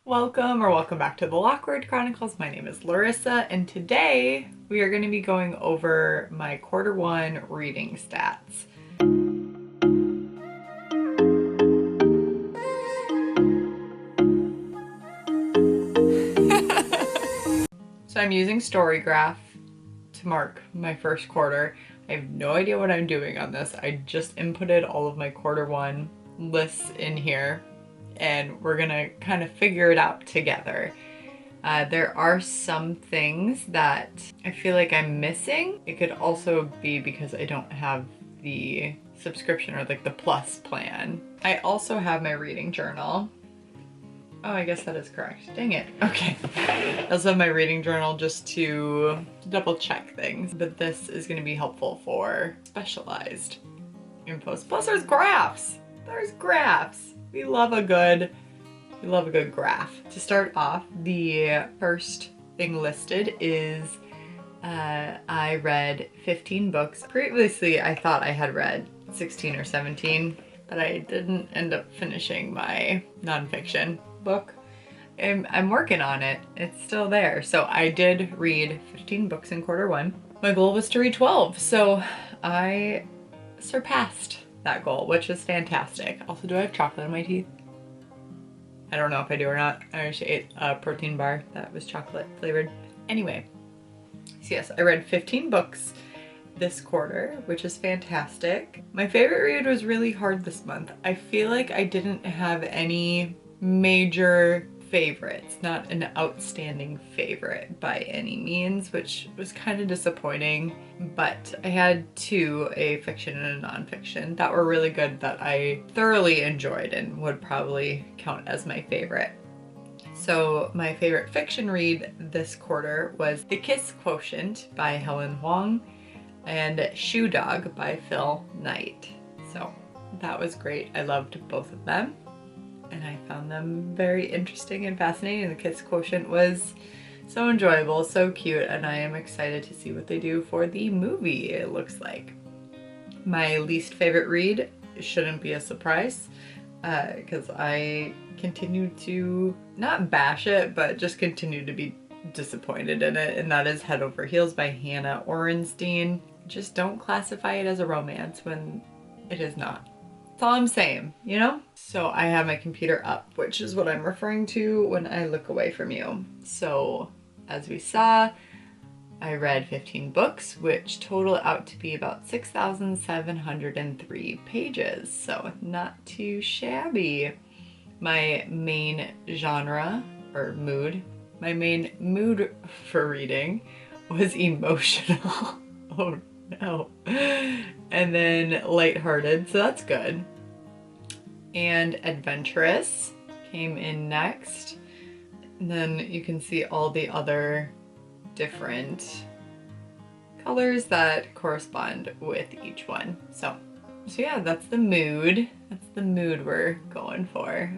Welcome back to the Lockwood Chronicles. My name is Larissa, and today we are going to be going over my quarter 1 reading stats. So I'm using Storygraph to mark my first quarter. I have no idea what I'm doing on this. I just inputted all of my quarter 1 lists in here, and we're gonna kind of figure it out together. There are some things that I feel like I'm missing. It could also be because I don't have the subscription or like the plus plan. I also have my reading journal. Oh, I guess that is correct. Dang it. Okay. I also have my reading journal just to double check things, but this is going to be helpful for specialized info. Plus there's graphs. There's graphs. We love a good graph. To start off, the first thing listed is I read 15 books. Previously, I thought I had read 16 or 17, but I didn't end up finishing my nonfiction book. I'm working on it. It's still there. So I did read 15 books in quarter 1. My goal was to read 12, so I surpassed that goal, which is fantastic. Also, do I have chocolate in my teeth? I don't know if I do or not. I actually ate a protein bar that was chocolate flavored. Anyway, so yes, I read 15 books this quarter, which is fantastic. My favorite read was really hard this month. I feel like I didn't have any major favorites, not an outstanding favorite by any means, which was kind of disappointing, but I had 2, a fiction and a nonfiction, that were really good, that I thoroughly enjoyed and would probably count as my favorite. So my favorite fiction read this quarter was The Kiss Quotient by Helen Huang and Shoe Dog by Phil Knight. So that was great. I loved both of them, and I found them very interesting and fascinating. The Kiss Quotient was so enjoyable, so cute, and I am excited to see what they do for the movie, it looks like. My least favorite read shouldn't be a surprise, because I continue to not bash it, but just continue to be disappointed in it, and that is Head Over Heels by Hannah Orenstein. Just don't classify it as a romance when it is not. That's all I'm saying, you know? So I have my computer up, which is what I'm referring to when I look away from you. So as we saw, I read 15 books, which total out to be about 6,703 pages. So not too shabby. My main genre or mood, my main mood for reading was emotional. Oh no. And then lighthearted, so that's good. And adventurous came in next. And then you can see all the other different colors that correspond with each one. So yeah, that's the mood. That's the mood we're going for.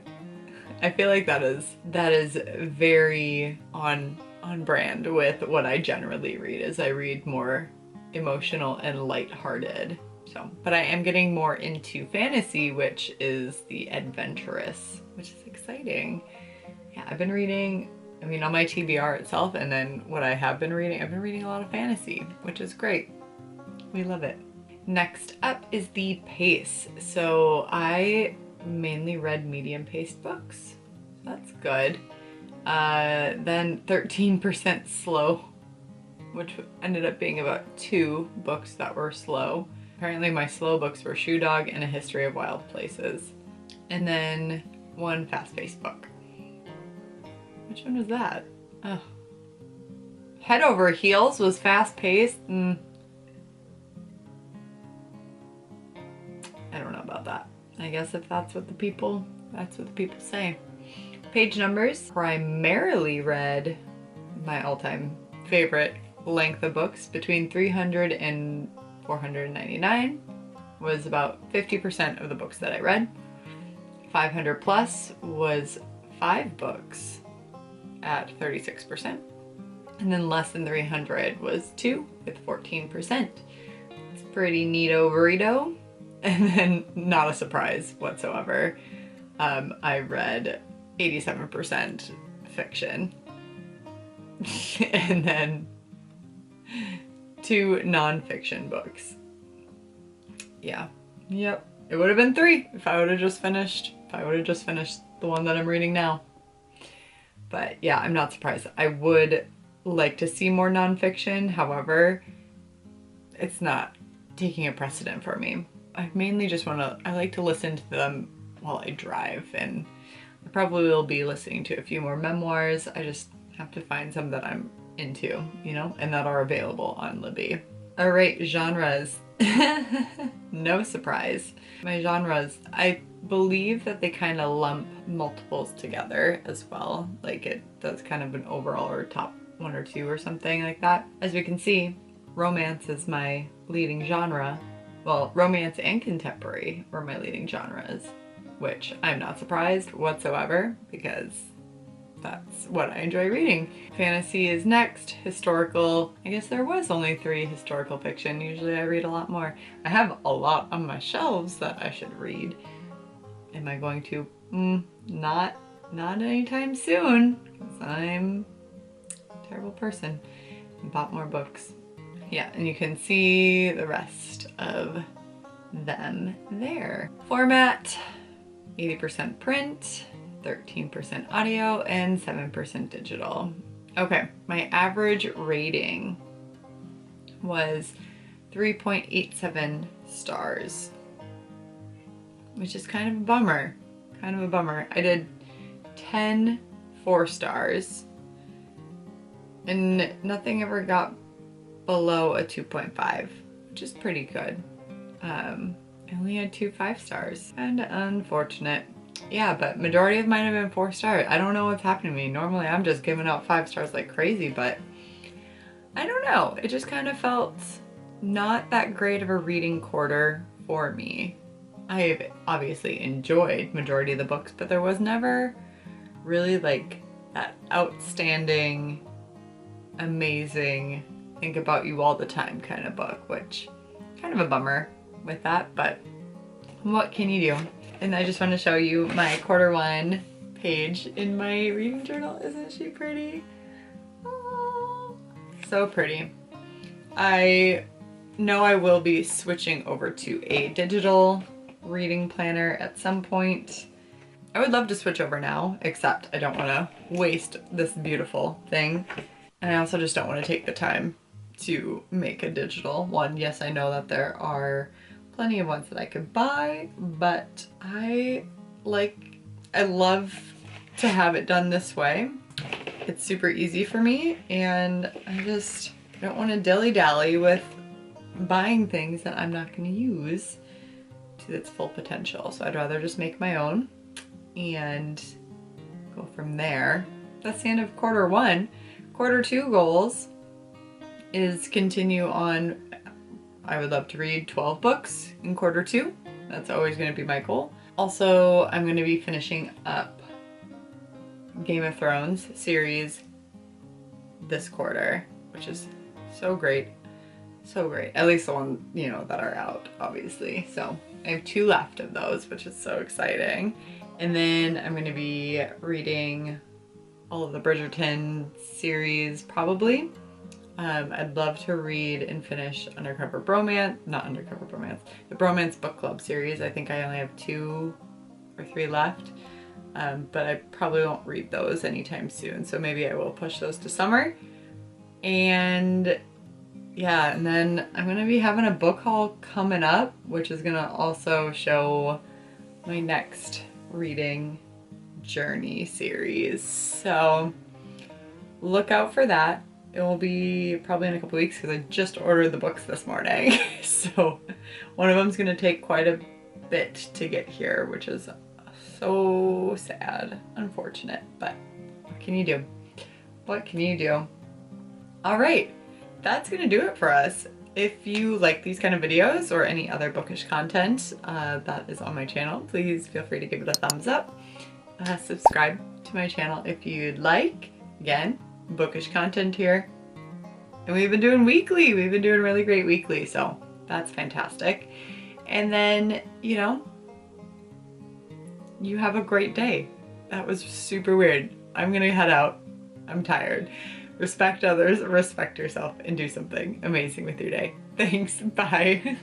I feel like that is very on brand with what I generally read, as I read more emotional and lighthearted. So, but I am getting more into fantasy, which is the adventurous, which is exciting. Yeah, I've been reading, I mean, on my TBR itself, and then what I have been reading, I've been reading a lot of fantasy, which is great. We love it. Next up is the pace. So I mainly read medium-paced books. That's good. Then 13% slow, which ended up being about 2 books that were slow. Apparently my slow books were Shoe Dog and A History of Wild Places. And then 1 fast-paced book. Which one was that? Oh. Head Over Heels was fast-paced. I don't know about that. I guess if that's what the people say. Page numbers. Primarily read my all-time favorite length of books, between 300 and 499 was about 50% of the books that I read. 500 plus was 5 books at 36%. And then less than 300 was 2 with 14%. It's pretty neato burrito. And then, not a surprise whatsoever, I read 87% fiction. And then 2 nonfiction books. Yeah. Yep. It would have been 3 if I would have just finished the one that I'm reading now. But yeah, I'm not surprised. I would like to see more nonfiction. However, it's not taking a precedent for me. I mainly just I like to listen to them while I drive, and I probably will be listening to a few more memoirs. I just have to find some that I'm into, you know, and that are available on Libby. All right, genres. No surprise. My genres, I believe that they kind of lump multiples together as well. Like it does kind of an overall or top 1 or 2 or something like that. As we can see, romance is my leading genre. Well, romance and contemporary were my leading genres, which I'm not surprised whatsoever because that's what I enjoy reading. Fantasy is next. Historical, I guess there was only 3 historical fiction. Usually I read a lot more. I have a lot on my shelves that I should read. Am I going to? Not anytime soon, because I'm a terrible person. I bought more books. Yeah, and you can see the rest of them there. Format, 80% print, 13% audio, and 7% digital. Okay, my average rating was 3.87 stars, which is kind of a bummer. I did 10 4 stars, and nothing ever got below a 2.5, which is pretty good. I only had 2 5 stars, and unfortunate. Yeah, but majority of mine have been 4 stars. I don't know what's happening to me. Normally I'm just giving out 5 stars like crazy, but I don't know. It just kind of felt not that great of a reading quarter for me. I've obviously enjoyed majority of the books, but there was never really like that outstanding, amazing, think about you all the time kind of book, which kind of a bummer with that, but what can you do? And I just want to show you my Q1 page in my reading journal. Isn't she pretty? Oh, so pretty. I know I will be switching over to a digital reading planner at some point. I would love to switch over now, except I don't want to waste this beautiful thing. And I also just don't want to take the time to make a digital one. Yes, I know that there are plenty of ones that I could buy, but I love to have it done this way. It's super easy for me, and I don't want to dilly-dally with buying things that I'm not going to use to its full potential. So I'd rather just make my own and go from there. That's the end of Q1. Q2 goals is continue on. I would love to read 12 books in Q2. That's always going to be my goal. Also, I'm going to be finishing up Game of Thrones series this quarter, which is so great. So great. At least the ones, you know, that are out, obviously. So I have 2 left of those, which is so exciting. And then I'm going to be reading all of the Bridgerton series, probably. I'd love to read and finish the Bromance Book Club series. I think I only have 2 or 3 left, but I probably won't read those anytime soon. So maybe I will push those to summer. And yeah, and then I'm gonna be having a book haul coming up, which is gonna also show my next reading journey series. So look out for that. It will be probably in a couple weeks because I just ordered the books this morning. So one of them's gonna take quite a bit to get here, which is so sad, unfortunate, but what can you do? What can you do? All right, that's gonna do it for us. If you like these kind of videos or any other bookish content that is on my channel, please feel free to give it a thumbs up. Subscribe to my channel if you'd like. Again, bookish content here. And we've been doing weekly. We've been doing really great weekly, so that's fantastic. And then, you know, you have a great day. That was super weird. I'm gonna head out. I'm tired. Respect others, respect yourself, and do something amazing with your day. Thanks, bye.